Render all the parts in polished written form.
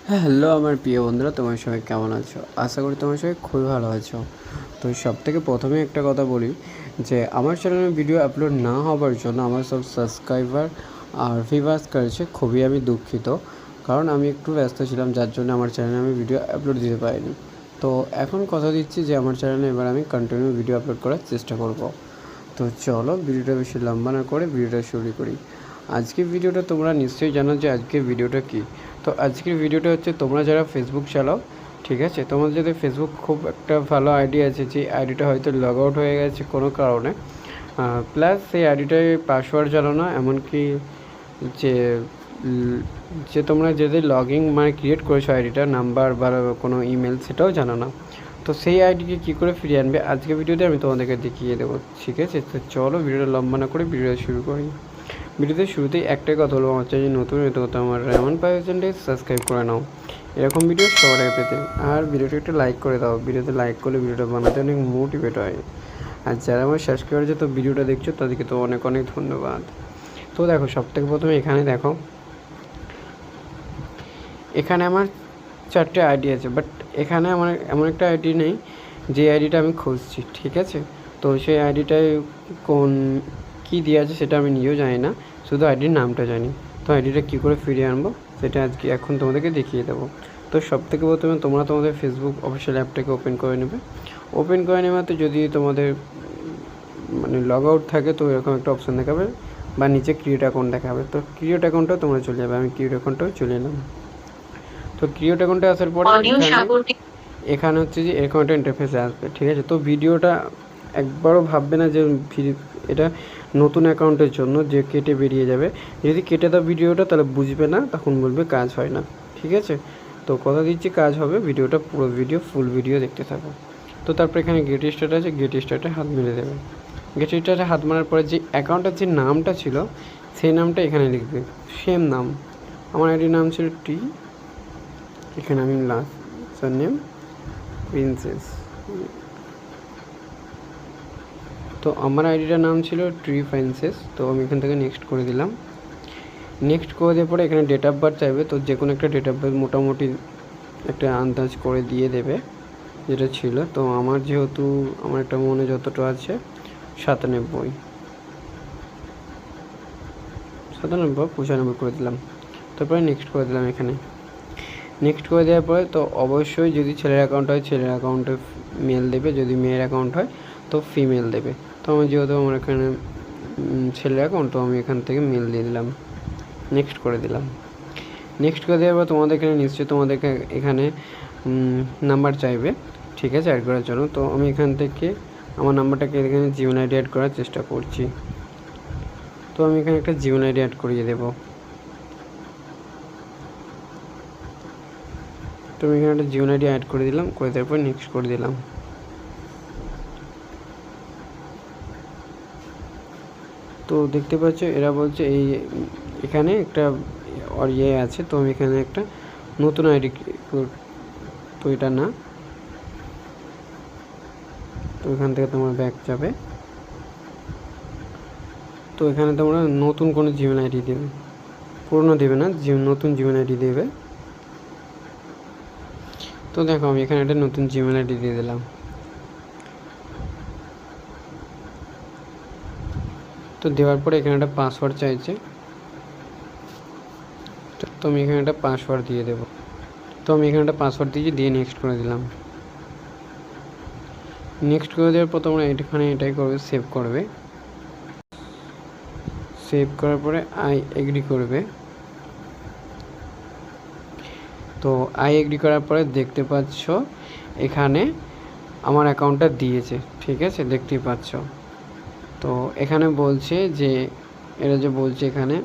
হ্যাঁ, হ্যালো আমার প্রিয় বন্ধুরা, তোমার সবাই কেমন আছো? আশা করি তোমার সবাই খুবই ভালো আছো। তো সবথেকে প্রথমে একটা কথা বলি যে আমার চ্যানেলে ভিডিও আপলোড না হওয়ার জন্য আমার সব সাবস্ক্রাইবার আর ভিউয়ার্স করেছে খুবই আমি দুঃখিত, কারণ আমি একটু ব্যস্ত ছিলাম, যার জন্য আমার চ্যানেলে আমি ভিডিও আপলোড দিতে পারিনি। তো এখন কথা দিচ্ছি যে আমার চ্যানেলে এবার আমি কন্টিনিউ ভিডিও আপলোড করার চেষ্টা করব। তো চলো ভিডিওটা বেশি লম্বা না করে ভিডিওটা শুরু করি। আজকের ভিডিওটা তোমরা নিশ্চয়ই জানো যে আজকের ভিডিওটা কী। তো আজকের ভিডিওটা হচ্ছে, তোমরা যারা ফেসবুক চালাও, ঠিক আছে, তোমাদের যদি ফেসবুক খুব একটা ভালো আইডি আছে, যে আইডিটা হয়তো লগ আউট হয়ে গেছে কোনো কারণে, প্লাস সেই আইডিটায় পাসওয়ার্ড জানো না, এমনকি যে যে তোমরা যেদের লগইন মানে ক্রিয়েট করেছো আইডিটা, নাম্বার বা কোনো ইমেল, সেটাও জানো না। তো সেই আইডিকে কী করে ফিরিয়ে আনবে আজকে ভিডিওতে আমি তোমাদেরকে দেখিয়ে দেবো, ঠিক আছে। তো চলো ভিডিওটা লম্বা না করে ভিডিওটা শুরু করি। ভিডিওতে শুরুতেই একটাই কথা বলবো, আমার চ্যানেল নতুন হয়তো আমার রেমন পার্সেন্টেজ সাবস্ক্রাইব করে নাও এরকম ভিডিও সবার আগে পেতে। আর ভিডিওটা একটু লাইক করে দাও, ভিডিওতে লাইক করলে ভিডিওটা বানাতে অনেক মোটিভেট হয়। আর যারা আমার সাবস্ক্রাইবার আছে তো ভিডিওটা দেখছো, তাদেরকে তো অনেক অনেক ধন্যবাদ। তো দেখো, সবথেকে প্রথমে এখানে দেখো, এখানে আমার 4টে আইডি আছে, বাট এখানে আমার এমন একটা আইডি নেই যে আইডিটা আমি খুঁজছি, ঠিক আছে। তো সেই আইডিটায় কোন কী দেওয়া আছে সেটা আমি নিজেও জানি না, শুধু আইডির নামটা জানি। তো আইডিটা কী করে ফিরিয়ে আনবো সেটা আজকে এখন তোমাদেরকে দেখিয়ে দেবো। তো সবথেকে প্রথমে তোমরা তোমাদের ফেসবুক অফিসিয়াল অ্যাপটাকে ওপেন করে নেবে। ওপেন করে নেওয়াতে যদি তোমাদের মানে লগ আউট থাকে তো এরকম একটা অপশান দেখাবে, বা নিচে ক্রিয়েট অ্যাকাউন্ট দেখাবে। তো ক্রিয়েট অ্যাকাউন্টটাও তোমরা চলে যাবে, আমি ক্রিয়েট অ্যাকাউন্টটাও চলে এলাম। তো ক্রিয়েট অ্যাকাউন্টে আসার পরে এখানে হচ্ছে যে এরকম একটা ইন্টারফেসে আসবে, ঠিক আছে। তো ভিডিওটা একবারও ভাববে না যে এটা নতুন অ্যাকাউন্টের জন্য যে কেটে বেরিয়ে যাবে। যদি কেটে দাও ভিডিওটা তাহলে বুঝবে না, তখন বলবে কাজ হয় না, ঠিক আছে। তো কথা দিচ্ছি কাজ হবে, ভিডিওটা পুরো ভিডিও ফুল ভিডিও দেখতে থাকো। তো তারপর এখানে গেট স্টার্ট আছে, গেট স্টার্টে হাত মেরে দেবে। গেট স্টার্টে হাত মারার পরে যে অ্যাকাউন্টের যে নামটা ছিল সেই নামটা এখানে লিখবে, সেম নাম। আমার আইডির নাম ছিল টি, এখানে আমি লাস্ট সারনেম প্রিন্সেস। তো আমার আইডিটার নাম ছিল ট্রি প্রিন্সেস। তো আমি এখান থেকে নেক্সট করে দিলাম। নেক্সট করে দেওয়ার পরে এখানে ডেট অফ বার্থ চাইবে, তো যে কোনো একটা ডেট অফ বার্থ মোটামুটি একটা আন্দাজ করে দিয়ে দেবে যেটা ছিল। তো আমার যেহেতু আমার একটা মনে যতটা আছে 97, 95 করে দিলাম। তারপরে নেক্সট করে দিলাম এখানে। নেক্সট করে দেওয়ার পরে তো অবশ্যই যদি ছেলের অ্যাকাউন্ট হয় ছেলের অ্যাকাউন্টে মেল দেবে, যদি মেয়ের অ্যাকাউন্ট হয় তো ফিমেল দেবে। তো আমি যেহেতু আমার এখানে ছেলের অ্যাকাউন্ট, তো আমি এখান থেকে মেল দিয়ে দিলাম, নেক্সট করে দিলাম। নেক্সট করে দেওয়ার পর তোমাদের এখানে নিশ্চয়ই তোমাদেরকে এখানে নাম্বার চাইবে, ঠিক আছে, অ্যাড করার জন্য। তো আমি এখান থেকে আমার নাম্বারটাকে এখানে জিমেল আইডি অ্যাড করার চেষ্টা করছি। তো আমি এখানে একটা জিমেল আইডি অ্যাড করিয়ে দেবো। তো আমি এখানে একটা জিমেল আইডি অ্যাড করে দিলাম, করে দেওয়ার পর নেক্সট করে দিলাম। তো দেখতে পাচ্ছ এরা বলছে এই এখানে একটা আছে, তো আমি এখানে একটা নতুন আইডি, তো এটা না, তো এখান থেকে তোমার ব্যাক যাবে। তো এখানে তোমরা নতুন কোনো জিমেল আইডি দেবে, পুরনো দেবে না, নতুন জিমেল আইডি দেবে। তো দেখো আমি এখানে একটা নতুন জিমেল আইডি দিয়ে দিলাম। তো দেওয়ার পরে এখানে একটা পাসওয়ার্ড চাইছে, তো আমি এখানে একটা পাসওয়ার্ড দিয়ে দেবো। তো আমি এখানে একটা পাসওয়ার্ড দিয়েছি, দিয়ে নেক্সট করে দিলাম। নেক্সট করে দেওয়ার পর তোমরা এখানে এটাই করবে, সেভ করবে। সেভ করার পরে আই এগ্রি করবে। তো আই এগ্রি করার পরে দেখতে পাচ্ছ এখানে আমার অ্যাকাউন্টটা দিয়েছে, ঠিক আছে, দেখতেই পাচ্ছ। তো এখানে বলছে যে এরা যে বলছে এখানে,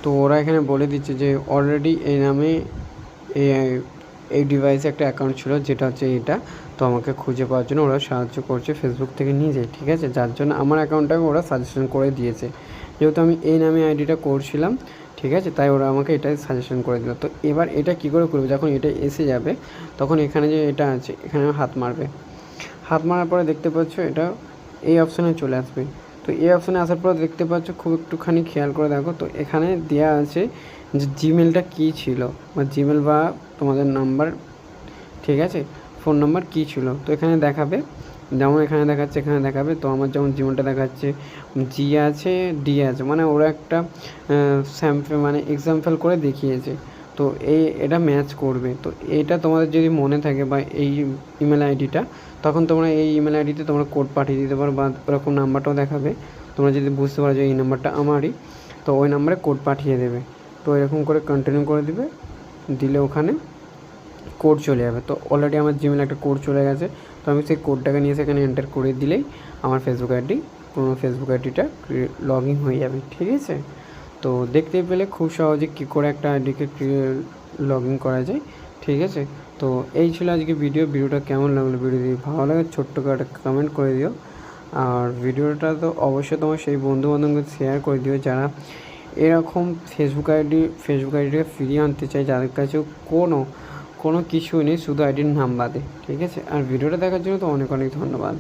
তো ওরা এখানে বলে দিচ্ছে যে অলরেডি এই নামে এই ডিভাইসে একটা অ্যাকাউন্ট ছিল, যেটা হচ্ছে এটা। তো আমাকে খুঁজে পাওয়ার জন্য ওরা সাহায্য করছে ফেসবুক থেকে নিজে, ঠিক আছে, যার জন্য আমার অ্যাকাউন্টটাকে ওরা সাজেশন করে দিয়েছে। যেহেতু আমি এই নামে আইডিটা করছিলাম, ঠিক আছে, তাই ওরা আমাকে এটাই সাজেশন করে দিল। তো এবার এটা কী করে করবে, যখন এটা এসে যাবে তখন এখানে যে এটা আছে এখানে হাত মারবে। হাত মারার পরে দেখতে পাচ্ছ এটা এই অপশানে চলে আসবে। তো এই অপশানে আসার পর দেখতে পাচ্ছ, খুব একটুখানি খেয়াল করে দেখো, তো এখানে দেওয়া আছে যে জিমেলটা কী ছিল, বা জিমেল বা তোমাদের নাম্বার, ঠিক আছে, ফোন নাম্বার কী ছিল। তো এখানে দেখাবে, যেমন এখানে দেখাচ্ছে, এখানে দেখাবে। তো আমার যেমন জিমেলটা দেখাচ্ছে জি আছে, ডি আছে, মানে ওরা একটা স্যাম্পল মানে এক্সাম্পল করে দেখিয়েছে। তো এটা ম্যাচ করবে। তো এটা তোমাদের যদি মনে থাকে বা এই ইমেল আইডিটা, তখন তোমরা এই ইমেল আইডিতে তোমরা কোড পাঠিয়ে দিতে পারো, বা ওরকম নাম্বারটাও দেখাবে। তোমরা যদি বুঝতে পারো যে এই নাম্বারটা আমারই, তো ওই নাম্বারে কোড পাঠিয়ে দেবে। তো এরকম করে কন্টিনিউ করে দিবে, দিলে ওখানে কোড চলে যাবে। তো অলরেডি আমার জিমেলে একটা কোড চলে গেছে। তো আমি সেই কোডটাকে নিয়ে সেখানে এন্টার করে দিলেই আমার ফেসবুক আইডি, পুরোনো ফেসবুক আইডিটা লগ ইন হয়ে যাবে, ঠিক আছে। তো দেখতে পেলে খুব সহজে কী করে একটা আইডিকে লগ ইন করা যায়, ঠিক আছে। তো এই ছিল আজকে ভিডিওটা কেমন লাগলো, ভিডিও যদি ভালো লাগে ছোট্ট করে একটা কমেন্ট করে দিও। আর ভিডিওটা তো অবশ্যই তোমার সেই বন্ধুবান্ধবকে শেয়ার করে দিও যারা এরকম ফেসবুক আইডিটাকে ফিরিয়ে আনতে চায়, যাদের কাছেও কোনো কিছুই নেই, শুধু আইডির নাম বাদে, ঠিক আছে। আর ভিডিওটা দেখার জন্য তো অনেক অনেক ধন্যবাদ।